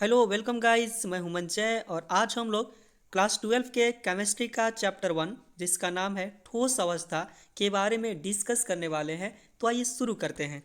Hello welcome guys, मैं हूं मंजय और आज हम लोग क्लास 12 के केमिस्ट्री का चैप्टर 1 जिसका नाम है ठोस अवस्था के बारे में डिस्कस करने वाले हैं। तो आइए शुरू करते हैं।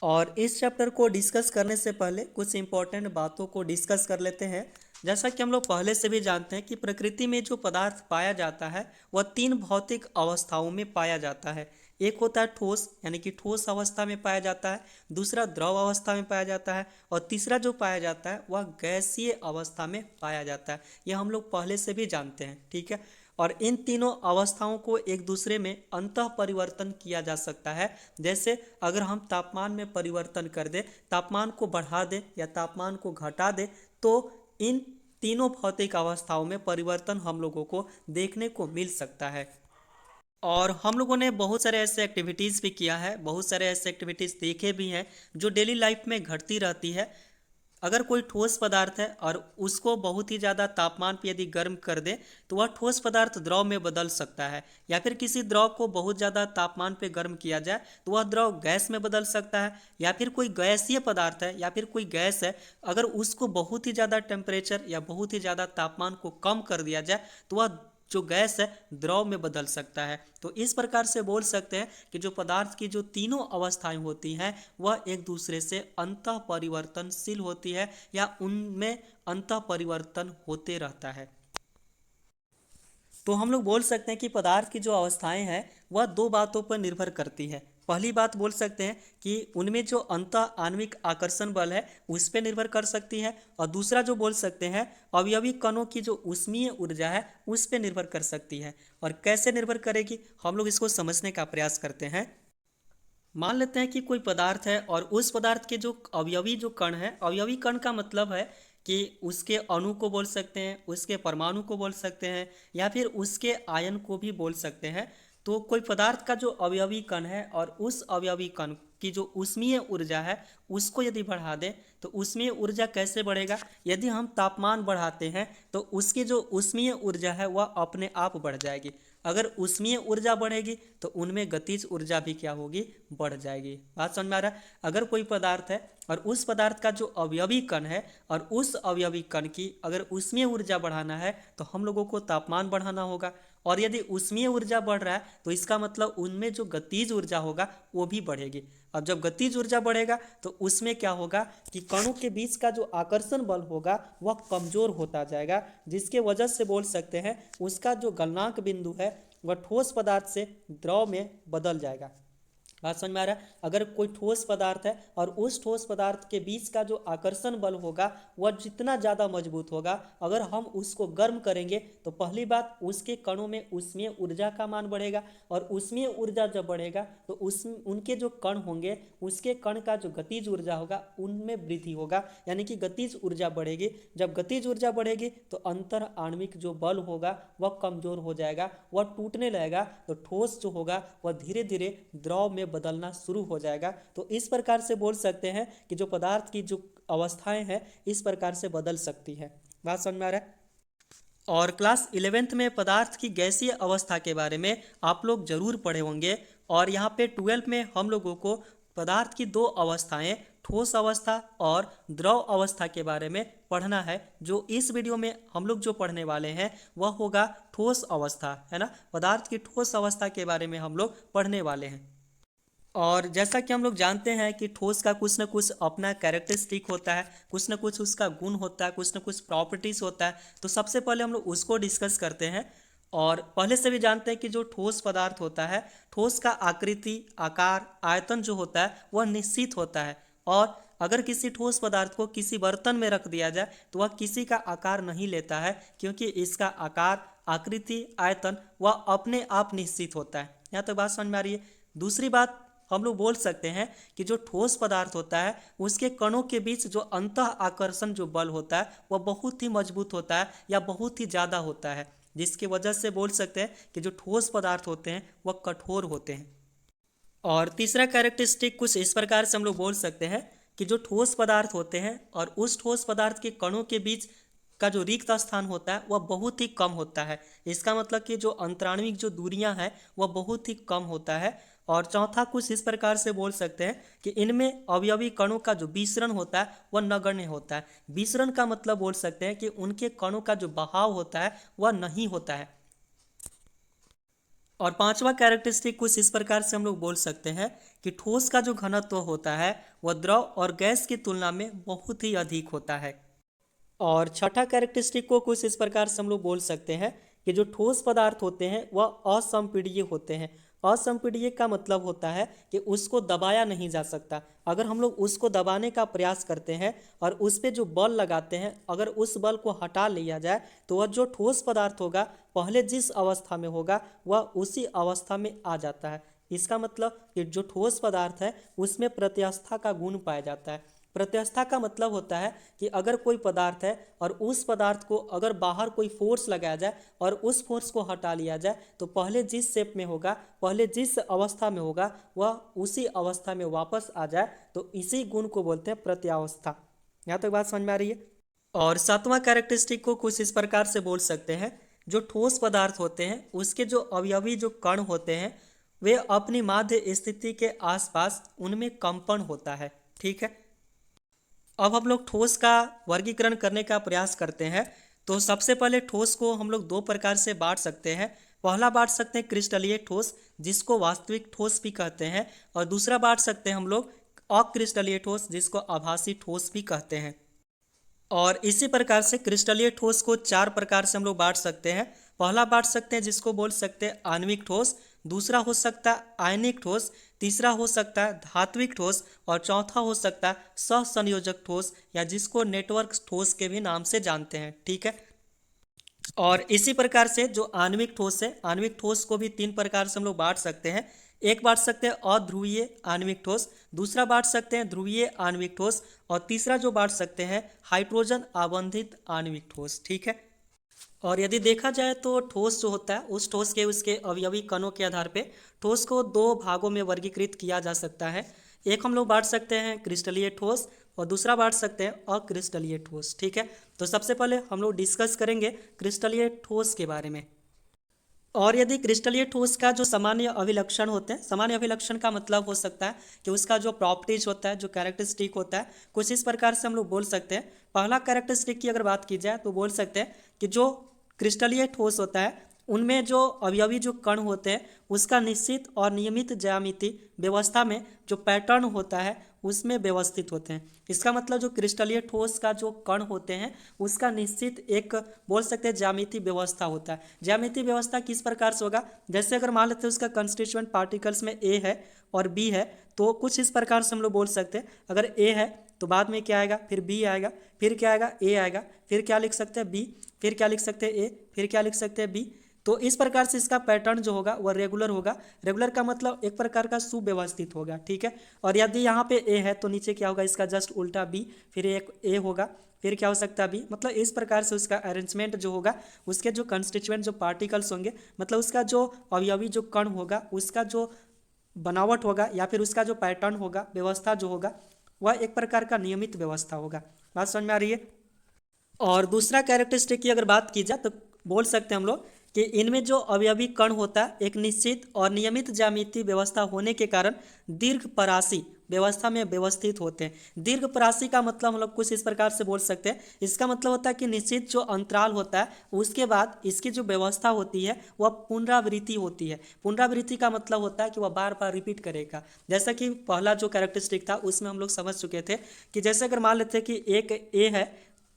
और इस चैप्टर को डिस्कस करने से पहले कुछ इंपॉर्टेंट बातों को डिस्कस कर लेते हैं। जैसा कि हम लोग पहले से भी जानते हैं कि प्रकृति में जो पदार्थ पाया जाता है वह तीन भौतिक अवस्थाओं में पाया जाता है। एक होता है ठोस, यानी कि ठोस अवस्था में पाया जाता है। दूसरा द्रव अवस्था में पाया जाता है और तीसरा जो पाया जाता है वह गैसीय अवस्था में पाया जाता है। यह हम लोग पहले से भी जानते हैं, ठीक है। और इन तीनों अवस्थाओं को एक दूसरे में अंतः परिवर्तन किया जा सकता है। जैसे अगर हम तापमान में परिवर्तन कर दें, तापमान को बढ़ा दें या तापमान को घटा दें, तो इन तीनों भौतिक अवस्थाओं में परिवर्तन हम लोगों को देखने को मिल सकता है। और हम लोगों ने बहुत सारे ऐसे एक्टिविटीज़ भी किया है, बहुत सारे ऐसे एक्टिविटीज़ देखे भी हैं जो डेली लाइफ में घटती रहती है। अगर कोई ठोस पदार्थ है और उसको बहुत ही ज़्यादा तापमान पर यदि गर्म कर दे तो वह ठोस पदार्थ द्रव में बदल सकता है, या फिर किसी द्रव को बहुत ज़्यादा तापमान पे गर्म किया जाए तो वह द्रव गैस में बदल सकता है, या फिर कोई गैसीय पदार्थ है या फिर कोई गैस है, अगर उसको बहुत ही ज़्यादा टेम्परेचर या बहुत ही ज़्यादा तापमान को कम कर दिया जाए तो वह जो गैस है द्रव में बदल सकता है। तो इस प्रकार से बोल सकते हैं कि जो पदार्थ की जो तीनों अवस्थाएं होती हैं वह एक दूसरे से अंतः परिवर्तनशील होती है या उनमें अंतः परिवर्तन होते रहता है। तो हम लोग बोल सकते हैं कि पदार्थ की जो अवस्थाएं हैं वह दो बातों पर निर्भर करती है। पहली बात बोल सकते हैं कि उनमें जो अंतः आणविक आकर्षण बल है उस पर निर्भर कर सकती है, और दूसरा जो बोल सकते हैं अवयवी कणों की जो ऊष्मीय ऊर्जा है उस पर निर्भर कर सकती है। और कैसे निर्भर करेगी, हम लोग इसको समझने का प्रयास करते हैं। मान लेते हैं कि कोई पदार्थ है और उस पदार्थ के जो अवयवी जो कण है, अवयवी कण का मतलब है कि उसके अणु को बोल सकते हैं, उसके परमाणु को बोल सकते हैं, या फिर उसके आयन को भी बोल सकते हैं। तो कोई पदार्थ का जो अवयवी कण है और उस अवयवी कण की जो ऊष्मीय ऊर्जा है उसको यदि बढ़ा दें तो ऊष्मीय ऊर्जा कैसे बढ़ेगा, यदि हम तापमान बढ़ाते हैं तो उसकी जो ऊष्मीय ऊर्जा है वह अपने आप बढ़ जाएगी। अगर ऊष्मीय ऊर्जा बढ़ेगी तो उनमें गतिज ऊर्जा भी क्या होगी, बढ़ जाएगी। बात समझ में आ रहा है। अगर कोई पदार्थ है और उस पदार्थ का जो अवयवी कण है और उस अवयवी कण की अगर ऊष्मीय ऊर्जा बढ़ाना है तो हम लोगों को तापमान बढ़ाना होगा, और यदि ऊष्मीय ऊर्जा बढ़ रहा है तो इसका मतलब उनमें जो गतिज ऊर्जा होगा वो भी बढ़ेगी। अब जब गतिज ऊर्जा बढ़ेगा तो उसमें क्या होगा कि कणों के बीच का जो आकर्षण बल होगा वह कमजोर होता जाएगा, जिसके वजह से बोल सकते हैं उसका जो गलनांक बिंदु है वह ठोस पदार्थ से द्रव में बदल जाएगा। बात समझ में आ रहा है। अगर कोई ठोस पदार्थ है और उस ठोस पदार्थ के बीच का जो आकर्षण बल होगा वह जितना ज़्यादा मजबूत होगा, अगर हम उसको गर्म करेंगे तो पहली बात उसके कणों में ऊष्मीय ऊर्जा का मान बढ़ेगा, और ऊष्मीय ऊर्जा जब बढ़ेगा तो उस उनके जो कण होंगे उसके कण का जो गतिज ऊर्जा होगा उनमें वृद्धि होगा, यानी कि गतिज ऊर्जा बढ़ेगी। जब गतिज ऊर्जा बढ़ेगी तो अंतर आणविक जो बल होगा वह कमजोर हो जाएगा, वह टूटने लगेगा, तो ठोस जो होगा वह धीरे धीरे द्रव में बदलना शुरू हो जाएगा। तो इस प्रकार से बोल सकते हैं कि जो पदार्थ की जो अवस्थाएं हैं इस प्रकार से बदल सकती है। बात समझ में आ रहा है। और क्लास 11th में पदार्थ की गैसीय अवस्था के बारे में आप लोग जरूर पढ़े होंगे, और यहाँ पे 12 में हम लोगों को पदार्थ की दो अवस्थाएं ठोस अवस्था और द्रव अवस्था के बारे में पढ़ना है। जो इस वीडियो में हम लोग जो पढ़ने वाले हैं वह होगा ठोस अवस्था, है ना। पदार्थ की ठोस अवस्था के बारे में हम लोग पढ़ने वाले हैं। और जैसा कि हम लोग जानते हैं कि ठोस का कुछ ना कुछ अपना कैरेक्टरिस्टिक होता है, कुछ ना कुछ उसका गुण होता है, कुछ ना कुछ प्रॉपर्टीज होता है। तो सबसे पहले हम लोग उसको डिस्कस करते हैं। और पहले से भी जानते हैं कि जो ठोस पदार्थ होता है, ठोस का आकृति, आकार, आयतन जो होता है वह निश्चित होता है। और अगर किसी ठोस पदार्थ को किसी बर्तन में रख दिया जाए तो वह किसी का आकार नहीं लेता है, क्योंकि इसका आकार, आकृति, आयतन वह अपने आप निश्चित होता है। यहाँ तो बात समझ में आ रही है। दूसरी बात हम लोग बोल सकते हैं कि जो ठोस पदार्थ होता है उसके कणों के बीच जो अंतः आकर्षण जो बल होता है वह बहुत ही मजबूत होता है या बहुत ही ज़्यादा होता है, जिसकी वजह से बोल सकते हैं कि जो ठोस पदार्थ होते हैं वह कठोर होते हैं। और तीसरा कैरेक्टरिस्टिक कुछ इस प्रकार से हम लोग बोल सकते हैं कि जो ठोस पदार्थ होते हैं और उस ठोस पदार्थ के कणों के बीच का जो रिक्त स्थान होता है वह बहुत ही कम होता है। इसका मतलब कि जो अंतराणविक जो दूरियां हैं वह बहुत ही कम होता है। और चौथा कुछ इस प्रकार से बोल सकते हैं कि इनमें अवयवी कणों का जो विसरण होता है वह नगण्य होता है। विसरण का मतलब बोल सकते हैं कि उनके कणों का जो बहाव होता है वह नहीं होता है। और पांचवा कैरेक्टरिस्टिक कुछ इस प्रकार से हम लोग बोल सकते हैं कि ठोस का जो घनत्व होता है वह द्रव और गैस की तुलना में बहुत ही अधिक होता है। और छठा कैरेक्टरिस्टिक को कुछ इस प्रकार से हम लोग बोल सकते हैं कि जो ठोस पदार्थ होते हैं वह असंपीड्य होते हैं। असंपीड्य का मतलब होता है कि उसको दबाया नहीं जा सकता। अगर हम लोग उसको दबाने का प्रयास करते हैं और उस पर जो बल लगाते हैं, अगर उस बल को हटा लिया जाए तो वह जो ठोस पदार्थ होगा पहले जिस अवस्था में होगा वह उसी अवस्था में आ जाता है। इसका मतलब कि जो ठोस पदार्थ है उसमें प्रत्यास्था का गुण पाया जाता है। प्रत्यास्था का मतलब होता है कि अगर कोई पदार्थ है और उस पदार्थ को अगर बाहर कोई फोर्स लगाया जाए और उस फोर्स को हटा लिया जाए तो पहले जिस शेप में होगा, पहले जिस अवस्था में होगा वह उसी अवस्था में वापस आ जाए, तो इसी गुण को बोलते हैं प्रत्यावस्था। यहाँ तक बात समझ में आ रही है। और सातवां कैरेक्टरिस्टिक को कुछ इस प्रकार से बोल सकते हैं, जो ठोस पदार्थ होते हैं उसके जो अवयवी जो कण होते हैं वे अपनी माध्य स्थिति के आसपास उनमें कंपन होता है। ठीक है, अब हम लोग ठोस का वर्गीकरण करने का प्रयास करते हैं। तो सबसे पहले ठोस को हम लोग दो प्रकार से बांट सकते हैं। पहला बांट सकते हैं क्रिस्टलीय ठोस, जिसको वास्तविक ठोस भी कहते हैं, और दूसरा बांट सकते हैं हम लोग अक्रिस्टलीय ठोस, जिसको आभासी ठोस भी कहते हैं। और इसी प्रकार से क्रिस्टलीय ठोस को चार प्रकार से हम लोग बांट सकते हैं। पहला बांट सकते हैं जिसको बोल सकते हैं आणविक ठोस, दूसरा हो सकता है आयनिक ठोस, तीसरा हो सकता है धात्विक ठोस, और चौथा हो सकता है सहसंयोजक ठोस, या जिसको नेटवर्क ठोस के भी नाम से जानते हैं। ठीक है, और इसी प्रकार से जो आणविक ठोस है, आणविक ठोस को भी तीन प्रकार से हम लोग बांट सकते हैं। एक बांट सकते हैं अध्रुवीय आणविक ठोस, दूसरा बांट सकते हैं ध्रुवीय आणविक ठोस, और तीसरा जो बांट सकते हैं हाइड्रोजन आबंधित आणविक ठोस। ठीक है, और यदि देखा जाए तो ठोस जो होता है उस ठोस के उसके अवयवी कणों के आधार पे ठोस को दो भागों में वर्गीकृत किया जा सकता है। एक हम लोग बांट सकते हैं क्रिस्टलीय ठोस और दूसरा बांट सकते हैं अक्रिस्टलीय ठोस। ठीक है, तो सबसे पहले हम लोग डिस्कस करेंगे क्रिस्टलीय ठोस के बारे में। और यदि क्रिस्टलीय ठोस का जो सामान्य अभिलक्षण होते हैं, सामान्य अभिलक्षण का मतलब हो सकता है कि उसका जो प्रॉपर्टीज होता है, जो कैरेक्टरिस्टिक होता है, कुछ इस प्रकार से हम लोग बोल सकते हैं। पहला कैरेक्टरिस्टिक की अगर बात की जाए तो बोल सकते हैं कि जो क्रिस्टलीय ठोस होता है उनमें जो अवयवी जो कण होते हैं उसका निश्चित और नियमित ज्यामिति व्यवस्था में जो पैटर्न होता है उसमें व्यवस्थित होते हैं। इसका मतलब जो क्रिस्टलीय ठोस का जो कण होते हैं उसका निश्चित एक बोल सकते हैं ज्यामिति व्यवस्था होता है। ज्यामिति व्यवस्था किस प्रकार से होगा, जैसे अगर मान लेते हैं उसका कंस्टिट्यूएंट पार्टिकल्स में ए है और बी है, तो कुछ इस प्रकार से हम लोग बोल सकते हैं, अगर ए है तो बाद में क्या आएगा, फिर बी आएगा, फिर क्या आएगा, ए आएगा, फिर क्या लिख सकते हैं बी, फिर क्या लिख सकते हैं ए, फिर क्या लिख सकते हैं बी। तो इस प्रकार से इसका पैटर्न जो होगा वह रेगुलर होगा। रेगुलर का मतलब एक प्रकार का सुव्यवस्थित होगा। ठीक है, और यदि यहाँ पे ए है तो नीचे क्या होगा, इसका जस्ट उल्टा बी, फिर एक ए होगा, फिर क्या हो सकता है बी। मतलब इस प्रकार से उसका अरेंजमेंट जो होगा, उसके जो कंस्टिट्यूएंट जो पार्टिकल्स होंगे, मतलब उसका जो अवयवी जो कण होगा, उसका जो बनावट होगा या फिर उसका जो पैटर्न होगा, व्यवस्था जो होगा, वह एक प्रकार का नियमित व्यवस्था होगा। बात समझ में आ रही है। और दूसरा कैरेक्टरिस्टिक की अगर बात की जाए तो बोल सकते हैं हम लोग कि इनमें जो अवयवी कण होता है एक निश्चित और नियमित ज्यामितीय व्यवस्था होने के कारण दीर्घ परासी व्यवस्था में व्यवस्थित होते हैं। दीर्घ परासी का मतलब हम लोग कुछ इस प्रकार से बोल सकते हैं, इसका मतलब होता है कि निश्चित जो अंतराल होता है उसके बाद इसकी जो व्यवस्था होती है वह पुनरावृत्ति होती है। पुनरावृत्ति का मतलब होता है कि वह बार बार रिपीट करेगा। जैसा कि पहला जो कैरेक्टरिस्टिक था उसमें हम लोग समझ चुके थे कि जैसे अगर मान लेते हैं कि एक ए है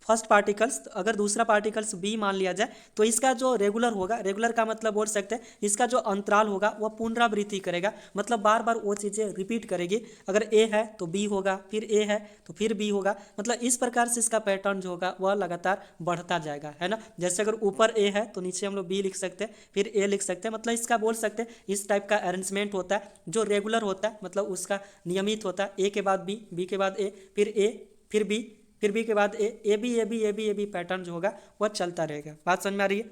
फर्स्ट पार्टिकल्स, अगर दूसरा पार्टिकल्स बी मान लिया जाए तो इसका जो रेगुलर होगा, रेगुलर का मतलब बोल सकते हैं इसका जो अंतराल होगा वह पुनरावृत्ति करेगा, मतलब बार बार वो चीज़ें रिपीट करेगी। अगर ए है तो बी होगा, फिर ए है तो फिर बी होगा, मतलब इस प्रकार से इसका पैटर्न जो होगा वह लगातार बढ़ता जाएगा, है ना। जैसे अगर ऊपर ए है तो नीचे हम लोग बी लिख सकते हैं, फिर ए लिख सकते हैं, मतलब इसका बोल सकते हैं इस टाइप का अरेंजमेंट होता है जो रेगुलर होता है, मतलब उसका नियमित होता है। ए के बाद बी, बी के बाद ए, फिर बी, फिर बी के बाद ए बी पैटर्न जो होगा वह चलता रहेगा। बात समझ में आ रही है।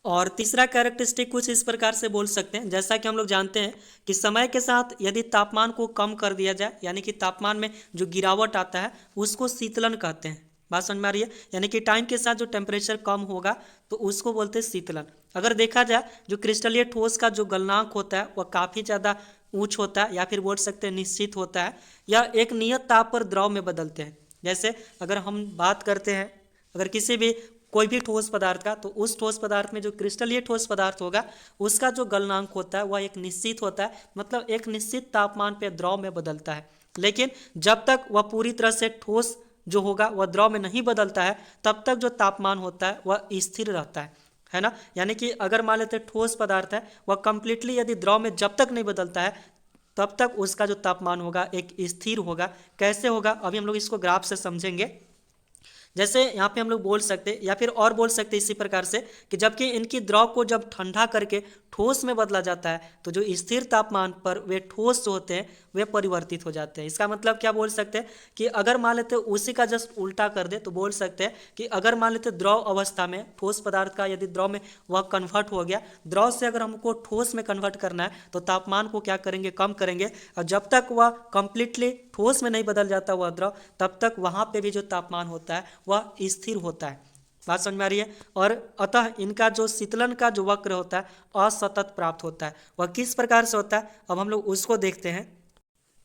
और तीसरा कैरेक्टरिस्टिक कुछ इस प्रकार से बोल सकते हैं, जैसा कि हम लोग जानते हैं कि समय के साथ यदि तापमान को कम कर दिया जाए, यानी कि तापमान में जो गिरावट आता है उसको शीतलन कहते हैं। बात समझ में आ रही है, यानी कि टाइम के साथ जो टेम्परेचर कम होगा तो उसको बोलते हैं शीतलन। अगर देखा जाए जो क्रिस्टलीय ठोस का जो गलनांक होता है वह काफ़ी ज़्यादा ऊंच होता है या फिर बोल सकते हैं निश्चित होता है, या एक नियत ताप पर द्रव में बदलते हैं। जैसे अगर हम बात करते हैं अगर किसी भी कोई भी ठोस पदार्थ का, तो उस ठोस पदार्थ में जो क्रिस्टलीय ठोस पदार्थ होगा उसका जो गलनांक होता है वह एक निश्चित होता है, मतलब एक निश्चित तापमान पर द्रव में बदलता है। लेकिन जब तक वह पूरी तरह से ठोस जो होगा वह द्रव में नहीं बदलता है तब तक जो तापमान होता है वह स्थिर रहता है ना। यानी कि अगर मान लेते ठोस पदार्थ है वह कंप्लीटली यदि द्रव में जब तक नहीं बदलता है तब तक उसका जो तापमान होगा एक स्थिर होगा। कैसे होगा अभी हम लोग इसको ग्राफ से समझेंगे। जैसे यहाँ पे हम लोग बोल सकते या फिर और बोल सकते इसी प्रकार से कि जबकि इनकी द्रव को जब ठंडा करके ठोस में बदला जाता है तो जो स्थिर तापमान पर वे ठोस जो होते हैं वे परिवर्तित हो जाते हैं। इसका मतलब क्या बोल सकते हैं कि अगर मान लेते उसी का जस्ट उल्टा कर दे तो बोल सकते हैं कि अगर मान लेते द्रव अवस्था में ठोस पदार्थ का यदि द्रव में वह कन्वर्ट हो गया, द्रव से अगर हमको ठोस में कन्वर्ट करना है तो तापमान को क्या करेंगे, कम करेंगे, और जब तक वह कंप्लीटली ठोस में नहीं बदल जाता वह द्रव तब तक वहाँ पे भी जो तापमान होता है वह स्थिर होता है। बात समझ में आ रही है। और अतः इनका जो शीतलन का जो वक्र होता है असतत प्राप्त होता है। वह किस प्रकार से होता है अब हम लोग उसको देखते हैं।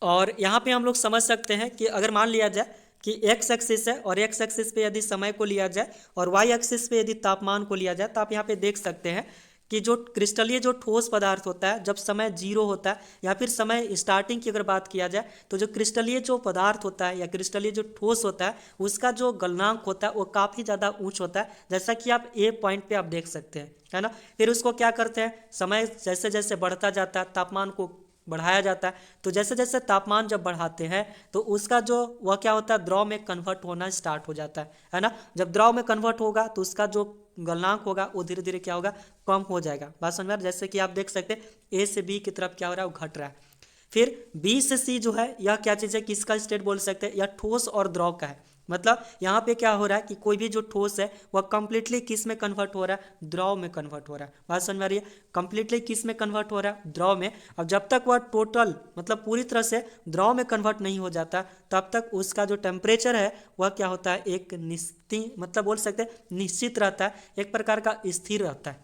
और यहाँ पे हम लोग समझ सकते हैं कि अगर मान लिया जाए कि एक्स एक्सिस है और एक्स एक्सिस पे यदि समय को लिया जाए और वाई एक्सिस पे यदि तापमान को लिया जाए तो आप यहाँ पे देख सकते हैं कि जो क्रिस्टलीय जो ठोस पदार्थ होता है जब समय जीरो होता है या फिर समय स्टार्टिंग की अगर बात किया जाए तो जो क्रिस्टलीय जो पदार्थ होता है या क्रिस्टलीय जो ठोस होता है उसका जो गलनांक होता है वो काफ़ी ज़्यादा ऊंच होता है, जैसा कि आप ए पॉइंट पे आप देख सकते हैं, है ना। फिर उसको क्या करते हैं, समय जैसे जैसे बढ़ता जाता है तापमान को बढ़ाया जाता है, तो जैसे जैसे तापमान जब बढ़ाते हैं तो उसका जो वह क्या होता है द्रव में कन्वर्ट होना स्टार्ट हो जाता है ना। जब द्रव में कन्वर्ट होगा तो उसका जो गलनांक होगा वो धीरे धीरे क्या होगा, कम हो जाएगा। बात समझ में आ रहा है? जैसे कि आप देख सकते हैं ए से बी की तरफ क्या हो रहा है, वो घट रहा है। फिर बी से सी जो है यह क्या चीज़ है, किसका स्टेट बोल सकते हैं, यह ठोस और द्रव का है। मतलब यहाँ पे क्या हो रहा है कि कोई भी जो ठोस है वह कंप्लीटली किस में कन्वर्ट हो रहा है, द्रव में कन्वर्ट हो रहा है। बात समझ में आ रही है? कंप्लीटली किस में कन्वर्ट हो रहा है, द्रव में। अब जब तक वह टोटल मतलब पूरी तरह से द्रव में कन्वर्ट नहीं हो जाता तब तक उसका जो टेम्परेचर है वह क्या होता है, एक निश्चित मतलब बोल सकते हैं निश्चित रहता है, एक प्रकार का स्थिर रहता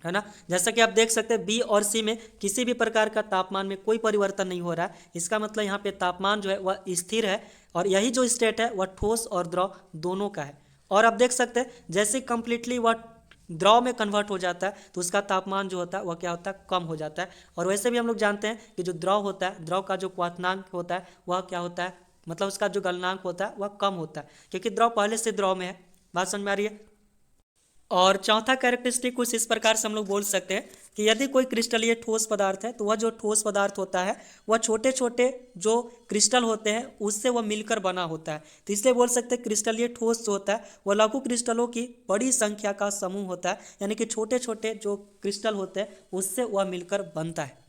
है ना। जैसा कि आप देख सकते हैं बी और सी में किसी भी प्रकार का तापमान में कोई परिवर्तन नहीं हो रहा है। इसका मतलब यहाँ पे तापमान जो है वह स्थिर है और यही जो स्टेट है वह ठोस और द्रव दोनों का है। और आप देख सकते हैं जैसे कंप्लीटली वह द्रव में कन्वर्ट हो जाता है तो उसका तापमान जो होता है वह क्या होता है, कम हो जाता है। और वैसे भी हम लोग जानते हैं कि जो द्रव होता है, द्रव का जो क्वथनांक होता है वह क्या होता है, मतलब उसका जो गलनांक होता है वह कम होता है, क्योंकि द्रव पहले से द्रव में है। बात समझ में आ रही है? और चौथा कैरेक्टरिस्टिक कुछ इस प्रकार से हम लोग बोल सकते हैं कि यदि कोई क्रिस्टलीय ठोस पदार्थ है तो वह जो ठोस पदार्थ होता है वह छोटे छोटे जो क्रिस्टल होते हैं उससे वह मिलकर बना होता है। तो इसलिए बोल सकते हैं क्रिस्टलीय ठोस जो होता है वह लघु क्रिस्टलों की बड़ी संख्या का समूह होता है, यानी कि छोटे छोटे जो क्रिस्टल होते हैं उससे वह मिलकर बनता है।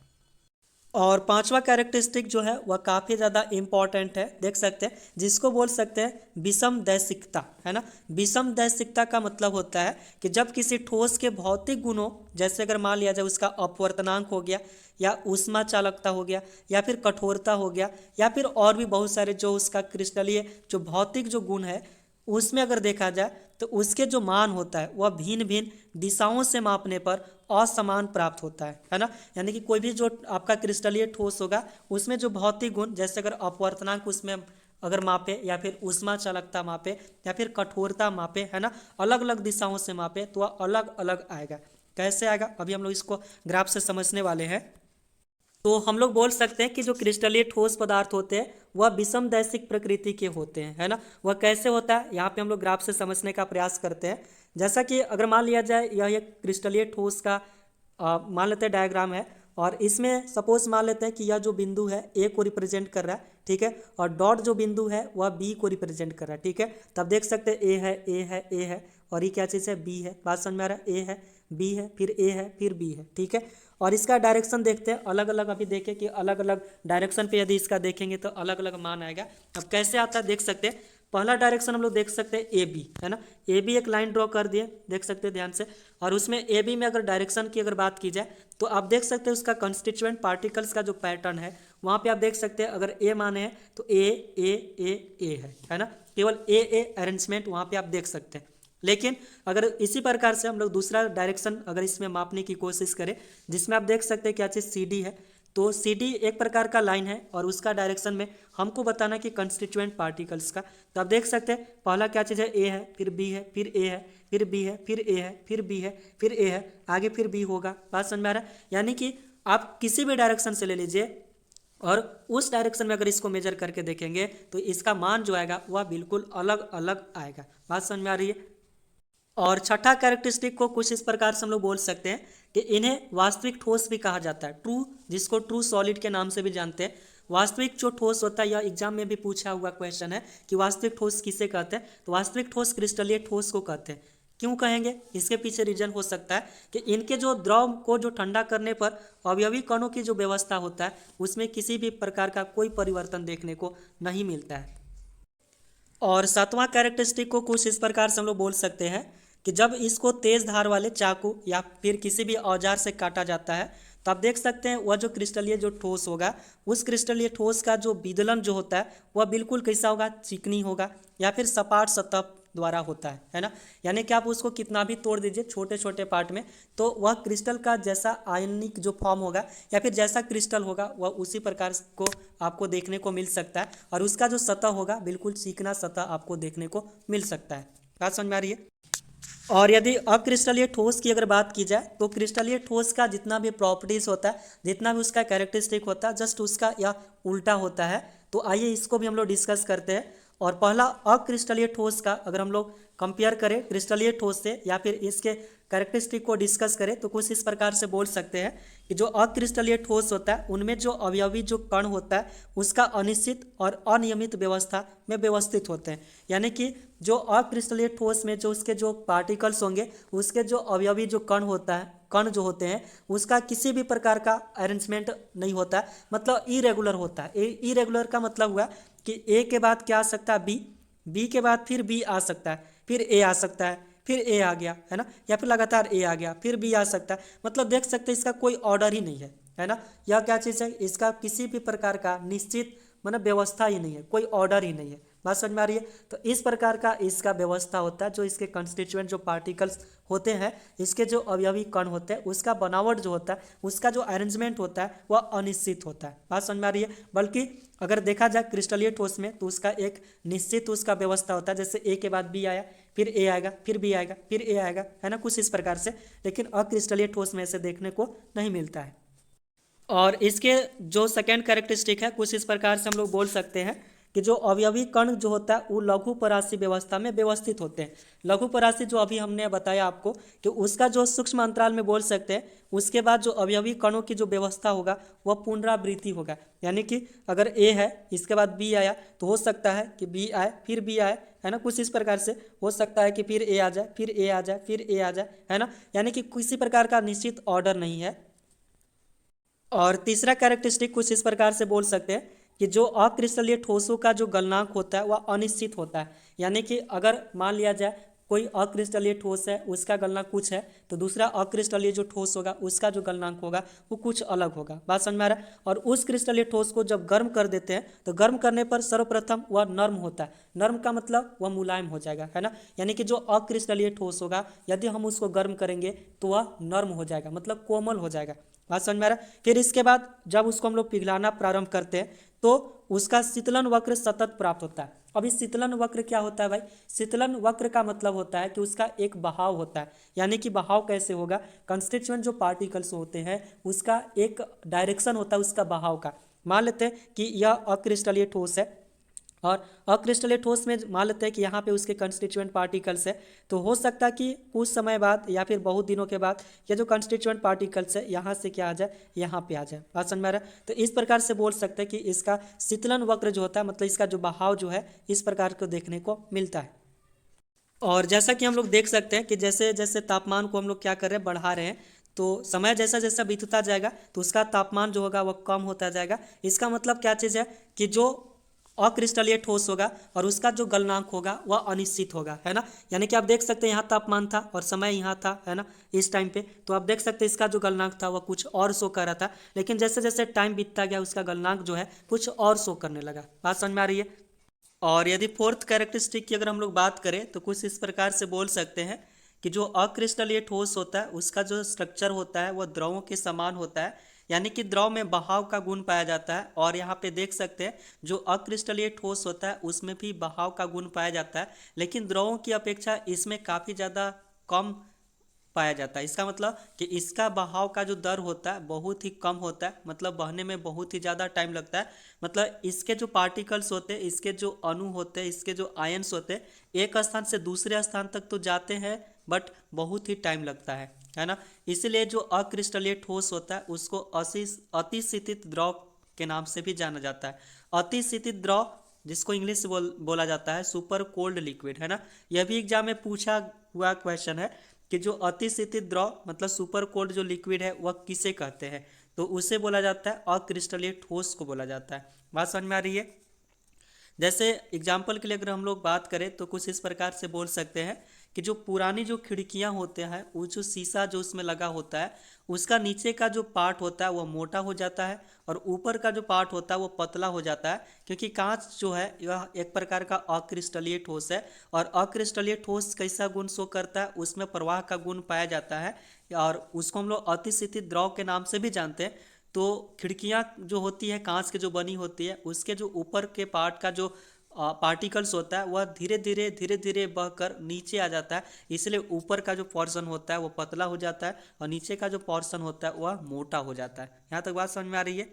और पांचवा कैरेक्टरिस्टिक जो है वह काफ़ी ज़्यादा इम्पॉर्टेंट है, देख सकते हैं, जिसको बोल सकते हैं विषम दैशिकता, है ना। विषम दैशिकता का मतलब होता है कि जब किसी ठोस के भौतिक गुणों, जैसे अगर मान लिया जाए उसका अपवर्तनांक हो गया या ऊष्मा चालकता हो गया या फिर कठोरता हो गया या फिर और भी बहुत सारे जो उसका क्रिस्टलीय जो भौतिक जो गुण है उसमें अगर देखा जाए तो उसके जो मान होता है वह भिन्न भिन्न दिशाओं से मापने पर असमान प्राप्त होता है ना। यानी कि कोई भी जो आपका क्रिस्टलीय ठोस होगा उसमें जो भौतिक गुण, जैसे अगर अपवर्तनांक उसमें अगर मापे या फिर ऊष्मा चालकता मापे या फिर कठोरता मापे, है ना, अलग अलग दिशाओं से मापे तो वह अलग अलग आएगा। कैसे आएगा अभी हम लोग इसको ग्राफ से समझने वाले हैं। तो हम लोग बोल सकते हैं कि जो क्रिस्टलीय ठोस पदार्थ होते हैं वह विषम दैशिक प्रकृति के होते हैं, है ना। वह कैसे होता है यहाँ पे हम लोग ग्राफ से समझने का प्रयास करते हैं। जैसा कि अगर मान लिया जाए यह एक क्रिस्टलीय ठोस का मान लेते हैं डायग्राम है और इसमें सपोज मान लेते हैं कि यह जो बिंदु है ए को रिप्रेजेंट कर रहा है, ठीक है, और डॉट जो बिंदु है वह बी को रिप्रेजेंट कर रहा है, ठीक है। तब देख सकते हैं ए है, ए है, ए है, और ये क्या चीज़ है, बी है। बात समझ में आ रहा है? ए है, बी है, फिर ए है, फिर बी है, ठीक है। और इसका डायरेक्शन देखते हैं अलग अलग, अभी देखें कि अलग अलग डायरेक्शन पे यदि इसका देखेंगे तो अलग अलग मान आएगा। अब कैसे आता है देख सकते हैं। पहला डायरेक्शन हम लोग देख सकते हैं ए बी, है ना। ए बी एक लाइन ड्रॉ कर दिए, देख सकते हैं ध्यान से। और उसमें ए बी में अगर डायरेक्शन की अगर बात की जाए तो आप देख सकते हैं उसका कंस्टिट्यूएंट पार्टिकल्स का जो पैटर्न है वहाँ पे आप देख सकते हैं अगर ए माने हैं तो ए ए ए ए है ना। केवल ए अरेंजमेंट वहाँ पे आप देख सकते हैं। लेकिन अगर इसी प्रकार से हम लोग दूसरा डायरेक्शन अगर इसमें मापने की कोशिश करें जिसमें आप देख सकते हैं क्या चीज़ सी डी है, तो सी डी एक प्रकार का लाइन है और उसका डायरेक्शन में हमको बताना कि कंस्टिट्यूएंट पार्टिकल्स का। तो आप देख सकते हैं पहला क्या चीज़ है, ए है, फिर बी है, फिर ए है, फिर बी है, फिर ए है, फिर बी है, फिर ए है, आगे फिर बी होगा। बात समझ में आ रहा है? यानी कि आप किसी भी डायरेक्शन से ले लीजिए और उस डायरेक्शन में अगर इसको मेजर करके देखेंगे तो इसका मान जो आएगा वह बिल्कुल अलग अलग आएगा। बात समझ में आ रही है? और छठा कैरेक्टरिस्टिक को कुछ इस प्रकार से हम लोग बोल सकते हैं कि इन्हें वास्तविक ठोस भी कहा जाता है, ट्रू, जिसको ट्रू सॉलिड के नाम से भी जानते हैं। वास्तविक जो ठोस होता है, यह एग्जाम में भी पूछा हुआ क्वेश्चन है कि वास्तविक ठोस किसे कहते हैं, तो वास्तविक ठोस क्रिस्टलीय ठोस को कहते हैं। क्यों कहेंगे? इसके पीछे रीजन हो सकता है कि इनके जो द्रव को जो ठंडा करने पर अवयवी कणों की जो व्यवस्था होता है उसमें किसी भी प्रकार का कोई परिवर्तन देखने को नहीं मिलता है। और सातवां कैरेक्टरिस्टिक को कुछ इस प्रकार से हम लोग बोल सकते हैं कि जब इसको तेज धार वाले चाकू या फिर किसी भी औजार से काटा जाता है तो आप देख सकते हैं वह जो क्रिस्टलीय जो ठोस होगा, उस क्रिस्टलीय ठोस का जो विदलन जो होता है वह बिल्कुल कैसा होगा, चिकनी होगा या फिर सपाट सतह द्वारा होता है ना। यानी कि आप उसको कितना भी तोड़ दीजिए छोटे छोटे पार्ट में तो वह क्रिस्टल का जैसा आयनिक जो फॉर्म होगा या फिर जैसा क्रिस्टल होगा वह उसी प्रकार को आपको देखने को मिल सकता है और उसका जो सतह होगा बिल्कुल चिकना सतह आपको देखने को मिल सकता है। बात समझ में आ रही है? और यदि अक्रिस्टलीय ठोस की अगर बात की जाए तो क्रिस्टलीय ठोस का जितना भी प्रॉपर्टीज होता है, जितना भी उसका कैरेक्टरिस्टिक होता है, जस्ट उसका यह उल्टा होता है। तो आइए इसको भी हम लोग डिस्कस करते हैं। और पहला अक्रिस्टलीय ठोस का अगर हम लोग कंपेयर करें क्रिस्टलीय ठोस से या फिर इसके कैरेक्टरिस्टिक को डिस्कस करें तो कुछ इस प्रकार से बोल सकते हैं कि जो अक्रिस्टलीय ठोस होता है उनमें जो अवयवी जो कण होता है उसका अनिश्चित और अनियमित व्यवस्था में व्यवस्थित होते हैं। यानी कि जो अक्रिस्टलीय ठोस में जो उसके जो पार्टिकल्स होंगे उसके जो अवयवी जो कण होता है, कण जो होते हैं उसका किसी भी प्रकार का अरेंजमेंट नहीं होता है, मतलब इरेगुलर होता है। इरेगुलर का मतलब हुआ कि ए के बाद क्या आ सकता है, बी, बी के बाद फिर बी आ सकता है, फिर ए आ सकता है, फिर ए आ गया है ना, या फिर लगातार ए आ गया, फिर बी आ सकता है। मतलब देख सकते हैं इसका कोई ऑर्डर ही नहीं है ना। यह क्या चीज़ है, इसका किसी भी प्रकार का निश्चित मतलब व्यवस्था ही नहीं है, कोई ऑर्डर ही नहीं है। बात समझ में आ रही है? तो इस प्रकार का इसका व्यवस्था होता है। जो इसके कंस्टिट्यूएंट जो पार्टिकल्स होते हैं, इसके जो अवयवी कण होते हैं उसका बनावट जो होता है, उसका जो अरेंजमेंट होता है वह अनिश्चित होता है। बात समझ में आ रही है? बल्कि अगर देखा जाए क्रिस्टलीय ठोस में तो उसका एक निश्चित उसका व्यवस्था होता है, जैसे ए के बाद बी आया, फिर ए आएगा, फिर बी आएगा, फिर ए आएगा, है ना, कुछ इस प्रकार से। लेकिन अक्रिस्टलीय ठोस में ऐसे देखने को नहीं मिलता है। और इसके जो सेकेंड कैरेक्टरिस्टिक है कुछ इस प्रकार से हम लोग बोल सकते हैं कि जो अवयवी कण जो होता है वो लघु परासी व्यवस्था में व्यवस्थित होते हैं। लघु परासी जो अभी हमने बताया आपको कि उसका जो सूक्ष्म अंतराल में बोल सकते हैं, उसके बाद जो अवयवी कणों की जो व्यवस्था होगा वह पुनरावृत्ति होगा। यानी कि अगर ए है इसके बाद बी आया तो हो सकता है कि बी आए फिर बी आए, है ना, कुछ इस प्रकार से हो सकता है कि फिर ए आ जाए, फिर ए आ जाए, फिर ए आ जाए, है ना। यानी कि किसी प्रकार का निश्चित ऑर्डर नहीं है। और तीसरा कैरेक्टरिस्टिक कुछ इस प्रकार से बोल सकते हैं कि जो अक्रिस्टलीय ठोसों का जो गलनांक होता है वह अनिश्चित होता है। यानी कि अगर मान लिया जाए कोई अक्रिस्टलीय ठोस है उसका गलनांक कुछ है तो दूसरा अक्रिस्टलीय जो ठोस होगा उसका जो गलनांक होगा वो कुछ अलग होगा। बात समझ में आ रहा है? और उस क्रिस्टलीय ठोस को जब गर्म कर देते हैं तो गर्म करने पर सर्वप्रथम वह नर्म होता है। नर्म का मतलब वह मुलायम हो जाएगा, है ना। यानी कि जो अक्रिस्टलीय ठोस होगा यदि हम उसको गर्म करेंगे तो वह नर्म हो जाएगा, मतलब कोमल हो जाएगा। बात समझ में आ रहा है? फिर इसके बाद जब उसको हम लोग पिघलाना प्रारंभ करते हैं तो उसका शीतलन वक्र सतत प्राप्त होता है। अब इस शीतलन वक्र क्या होता है भाई? शीतलन वक्र का मतलब होता है कि उसका एक बहाव होता है। यानी कि बहाव कैसे होगा? कंस्टिट्यूएंट जो पार्टिकल्स होते हैं उसका एक डायरेक्शन होता है उसका बहाव का। मान लेते हैं कि यह अक्रिस्टलीय ठोस है और अक्रिस्टलीय ठोस में मान लेते हैं कि यहाँ पे उसके कंस्टिट्यूएंट पार्टिकल्स है, तो हो सकता है कि कुछ समय बाद या फिर बहुत दिनों के बाद ये जो कंस्टिट्यूएंट पार्टिकल्स है यहाँ से क्या आ जाए, यहाँ पे आ जाए। बात समझ में आ रहा है? तो इस प्रकार से बोल सकते हैं कि इसका शीतलन वक्र जो होता है मतलब इसका जो बहाव जो है इस प्रकार को देखने को मिलता है। और जैसा कि हम लोग देख सकते हैं कि जैसे जैसे तापमान को हम लोग क्या कर रहे हैं, बढ़ा रहे हैं, तो समय जैसा जैसा बीतता जाएगा तो उसका तापमान जो होगा वह कम होता जाएगा। इसका मतलब क्या चीज़ है कि जो अक्रिस्टलीय ठोस होगा और उसका जो गलनांक होगा वह अनिश्चित होगा, है ना। यानी कि आप देख सकते हैं यहाँ तापमान था और समय यहाँ था, है ना, इस टाइम पे, तो आप देख सकते हैं इसका जो गलनांक था वह कुछ और शो कर रहा था, लेकिन जैसे जैसे टाइम बीतता गया उसका गलनांक जो है कुछ और शो करने लगा। बात समझ में आ रही है? और यदि फोर्थ कैरेक्टरिस्टिक की अगर हम लोग बात करें तो कुछ इस प्रकार से बोल सकते हैं कि जो अक्रिस्टलीय ठोस होता है उसका जो स्ट्रक्चर होता है वह द्रवों के समान होता है, यानी कि द्रव में बहाव का गुण पाया जाता है। और यहाँ पे देख सकते हैं जो अक्रिस्टलीय ठोस होता है उसमें भी बहाव का गुण पाया जाता है, लेकिन द्रवों की अपेक्षा इसमें काफ़ी ज़्यादा कम पाया जाता है। इसका मतलब कि इसका बहाव का जो दर होता है बहुत ही कम होता है, मतलब बहने में बहुत ही ज़्यादा टाइम लगता है। मतलब इसके जो पार्टिकल्स होते हैं, इसके जो अणु होते हैं, इसके जो आयन्स होते हैं, एक स्थान से दूसरे स्थान तक तो जाते हैं बट बहुत ही टाइम लगता है ना। इसीलिए जो अक्रिस्टलीय ठोस होता है उसको अतिशीतित द्रव के नाम से भी जाना जाता है। अतिशीतित द्रव जिसको इंग्लिश से बोला जाता है सुपर कोल्ड लिक्विड, है ना। यह भी एग्जाम में पूछा हुआ क्वेश्चन है कि जो अतिशीतित द्रव मतलब सुपर कोल्ड जो लिक्विड है वह किसे कहते हैं, तो उसे बोला जाता है अक्रिस्टलीय ठोस को बोला जाता है। बात समझ में आ रही है। जैसे एग्जाम्पल के लिए अगर हम लोग बात करें तो कुछ इस प्रकार से बोल सकते हैं कि जो पुरानी जो खिड़कियां होते हैं वो जो शीशा जो उसमें लगा होता है उसका नीचे का जो पार्ट होता है वो मोटा हो जाता है और ऊपर का जो पार्ट होता है वो पतला हो जाता है, क्योंकि कांच जो है यह एक प्रकार का अक्रिस्टलीय ठोस है। और अक्रिस्टलीय ठोस कैसा गुण शो करता है, उसमें प्रवाह का गुण पाया जाता है और उसको हम लोग अतिशीतित द्रव के नाम से भी जानते हैं। तो खिड़कियाँ जो होती है कांच के जो बनी होती है उसके जो ऊपर के पार्ट का जो पार्टिकल्स होता है वह धीरे धीरे बहकर नीचे आ जाता है, इसलिए ऊपर का जो पोर्शन होता है वो पतला हो जाता है और नीचे का जो पोर्शन होता है वह मोटा हो जाता है। यहाँ तक बात समझ में आ रही है।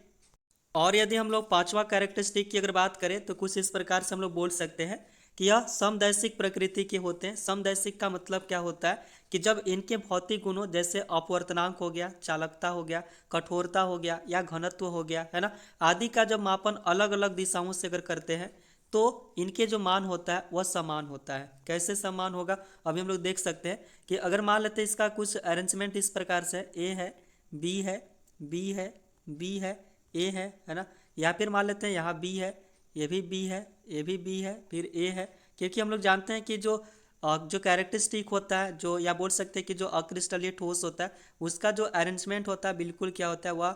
और यदि हम लोग पांचवा कैरेक्टरिस्टिक की अगर बात करें तो कुछ इस प्रकार से हम लोग बोल सकते हैं कि यह समदैशिक प्रकृति के होते हैं। समदैशिक का मतलब क्या होता है कि जब इनके भौतिक गुणों जैसे अपवर्तनांक हो गया, चालकता हो गया, कठोरता हो गया या घनत्व हो गया, है ना, आदि का जब मापन अलग अलग दिशाओं से अगर करते हैं तो इनके जो मान होता है वह समान होता है। कैसे समान होगा, अभी हम लोग देख सकते हैं कि अगर मान लेते हैं इसका कुछ अरेंजमेंट इस प्रकार से ए है, बी है, बी है, बी है, ए है ना, या फिर मान लेते हैं यहाँ बी है, ये भी बी है, ये भी बी है, फिर ए है। क्योंकि हम लोग जानते हैं कि जो कैरेक्टरिस्टिक होता है जो या बोल सकते हैं कि जो अक्रिस्टलीय ठोस होता है उसका जो अरेंजमेंट होता है बिल्कुल क्या होता है वह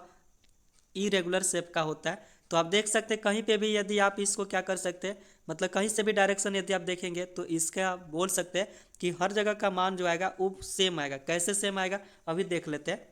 इरेगुलर शेप का होता है। तो आप देख सकते हैं कहीं पे भी यदि आप इसको क्या कर सकते हैं, मतलब कहीं से भी डायरेक्शन यदि आप देखेंगे तो इसका आप बोल सकते हैं कि हर जगह का मान जो आएगा वो सेम आएगा। कैसे सेम आएगा अभी देख लेते हैं।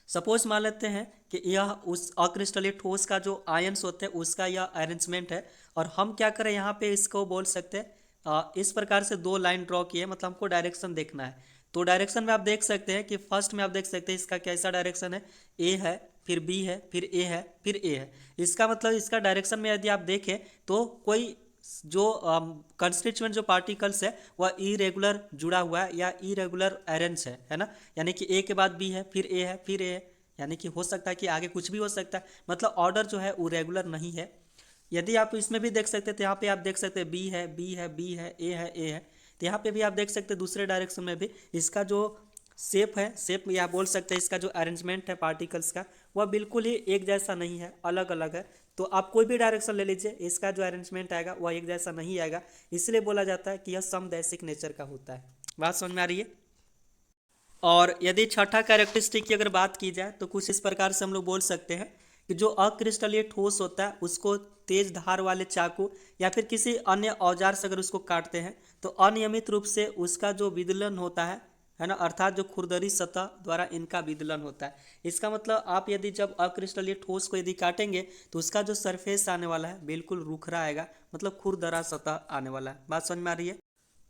सपोज मान लेते हैं कि यह उस अक्रिस्टलीय ठोस का जो आयन्स होते हैं उसका यह अरेंजमेंट है और हम क्या करें यहाँ पे इसको बोल सकते हैं इस प्रकार से दो लाइन ड्रॉ किए, मतलब हमको डायरेक्शन देखना है। तो डायरेक्शन में आप देख सकते हैं कि फर्स्ट में आप देख सकते हैं इसका कैसा डायरेक्शन है, ए है, फिर बी है, फिर ए है, फिर ए है। इसका मतलब इसका डायरेक्शन में यदि आप देखें तो कोई जो कंस्टिट्यूएंट जो पार्टिकल्स है वह इरेगुलर जुड़ा हुआ है या इरेगुलर अरेंज है ना। यानी कि ए के बाद बी है, फिर ए है, फिर ए है, यानी कि हो सकता है कि आगे कुछ भी हो सकता है, मतलब ऑर्डर जो है वो रेगुलर नहीं है। यदि आप इसमें भी देख सकते हैं तो यहाँ पे आप देख सकते हैं बी है, बी है, बी है, ए है, ए है। तो यहाँ पे भी आप देख सकते हैं दूसरे डायरेक्शन में भी इसका जो शेप है, शेप या बोल सकते हैं इसका जो अरेंजमेंट है पार्टिकल्स का वह बिल्कुल ही एक जैसा नहीं है, अलग अलग है। तो आप कोई भी डायरेक्शन ले लीजिए इसका जो अरेंजमेंट आएगा वह एक जैसा नहीं आएगा, इसलिए बोला जाता है कि यह समदैशिक नेचर का होता है। बात समझ में आ रही है। और यदि छठा कैरेक्टरिस्टिक की अगर बात की जाए तो कुछ इस प्रकार से हम लोग बोल सकते हैं कि जो अक्रिस्टलीय ठोस होता है उसको तेज धार वाले चाकू या फिर किसी अन्य औजार से अगर उसको काटते हैं तो अनियमित रूप से उसका जो विदलन होता है ना, अर्थात जो खुरदरी सतह द्वारा इनका विदलन होता है। इसका मतलब आप यदि जब अक्रिस्टलीय ठोस को यदि काटेंगे तो उसका जो सरफेस आने वाला है बिल्कुल रूखरा आएगा, मतलब खुरदरा सतह आने वाला है। बात समझ में आ रही है।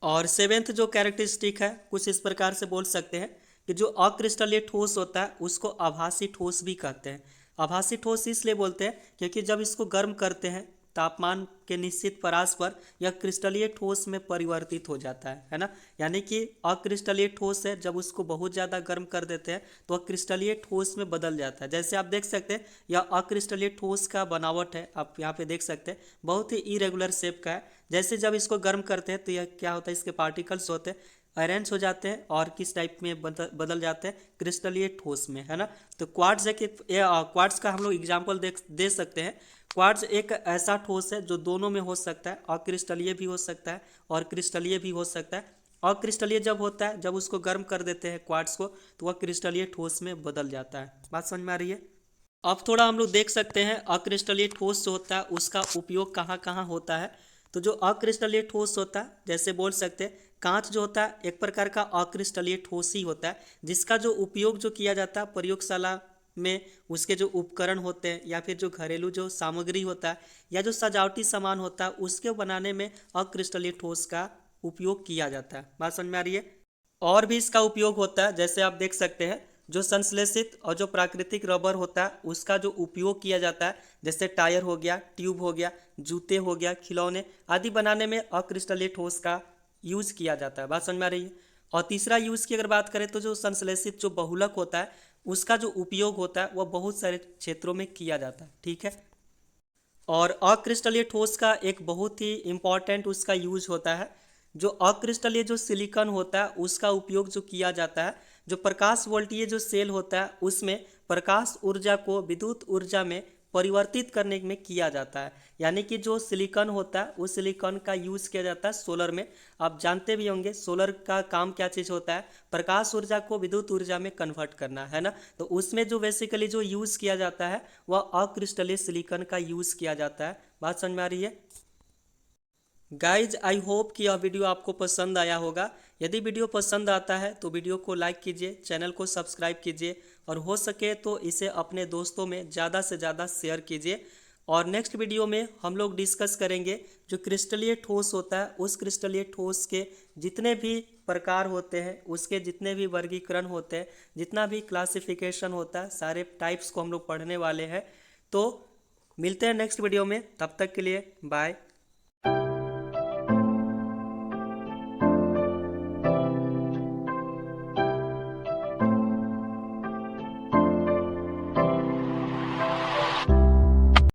और सेवेंथ जो कैरेक्टरिस्टिक है कुछ इस प्रकार से बोल सकते हैं कि जो अक्रिस्टलीय ठोस होता है उसको आभासी ठोस भी कहते हैं। आभासी ठोस इसलिए बोलते हैं क्योंकि जब इसको गर्म करते हैं तापमान के निश्चित परास पर यह क्रिस्टलीय ठोस में परिवर्तित हो जाता है ना। यानी कि अक्रिस्टलीय ठोस है, जब उसको बहुत ज़्यादा गर्म कर देते हैं तो वह क्रिस्टलीय ठोस में बदल जाता है। जैसे आप देख सकते हैं यह अक्रिस्टलीय ठोस का बनावट है, आप यहाँ पे देख सकते हैं बहुत ही इरेगुलर शेप का है। जैसे जब इसको गर्म करते हैं तो यह क्या होता है, इसके पार्टिकल्स होते हैं अरेंज हो जाते हैं और किस टाइप में बदल जाते हैं, क्रिस्टलीय ठोस में, है ना। तो क्वार्ट्ज क्वार्ट्ज का हम लोग एग्जाम्पल दे सकते हैं। क्वार्ट्ज एक ऐसा ठोस है जो दोनों में हो सकता है, अक्रिस्टलीय भी हो सकता है और क्रिस्टलीय भी हो सकता है। अक्रिस्टलीय जब होता है जब उसको गर्म कर देते हैं क्वार्ट्ज को तो वह क्रिस्टलीय ठोस में बदल जाता है। बात समझ में आ रही है। अब थोड़ा हम लोग देख सकते हैं अक्रिस्टलीय ठोस जो होता है उसका उपयोग कहाँ कहाँ होता है। तो जो अक्रिस्टलीय ठोस होता है जैसे बोल सकते हैं कांच जो होता है एक प्रकार का अक्रिस्टलीय ठोस ही होता है जिसका जो उपयोग जो किया जाता है प्रयोगशाला में उसके जो उपकरण होते हैं या फिर जो घरेलू जो सामग्री होता है या जो सजावटी सामान होता है उसके बनाने में अक्रिस्टलीय ठोस का उपयोग किया जाता है। बात समझ में आ रही है। और भी इसका उपयोग होता है, जैसे आप देख सकते हैं जो संश्लेषित और जो प्राकृतिक रबर होता है उसका जो उपयोग किया जाता है, जैसे टायर हो गया, ट्यूब हो गया, जूते हो गया, खिलौने आदि बनाने में अक्रिस्टलीय ठोस का यूज किया जाता है। बात समझ में आ रही है। और तीसरा यूज की अगर बात करें तो जो संश्लेषित जो बहुलक होता है उसका जो उपयोग होता है वह बहुत सारे क्षेत्रों में किया जाता है। ठीक है। और अक्रिस्टलीय ठोस का एक बहुत ही इम्पॉर्टेंट उसका यूज होता है, जो अक्रिस्टलीय जो सिलिकॉन होता है उसका उपयोग जो किया जाता है, जो प्रकाश वोल्टीय जो सेल होता है उसमें प्रकाश ऊर्जा को विद्युत ऊर्जा में परिवर्तित करने में किया जाता है। यानी कि जो सिलिकॉन होता है उस सिलिकॉन का यूज किया जाता है सोलर में। आप जानते भी होंगे सोलर का काम क्या चीज़ होता है, प्रकाश ऊर्जा को विद्युत ऊर्जा में कन्वर्ट करना है ना। तो उसमें जो बेसिकली जो यूज किया जाता है वह अक्रिस्टलीय सिलिकॉन का यूज किया जाता है। बात समझ में आ रही है। गाइज आई होप कि यह वीडियो आपको पसंद आया होगा। यदि वीडियो पसंद आता है तो वीडियो को लाइक कीजिए, चैनल को सब्सक्राइब कीजिए और हो सके तो इसे अपने दोस्तों में ज़्यादा से ज़्यादा शेयर कीजिए। और नेक्स्ट वीडियो में हम लोग डिस्कस करेंगे जो क्रिस्टलीय ठोस होता है उस क्रिस्टलीय ठोस के जितने भी प्रकार होते हैं, उसके जितने भी वर्गीकरण होते हैं, जितना भी क्लासिफिकेशन होता है, सारे टाइप्स को हम लोग पढ़ने वाले हैं। तो मिलते हैं नेक्स्ट वीडियो में, तब तक के लिए बाय।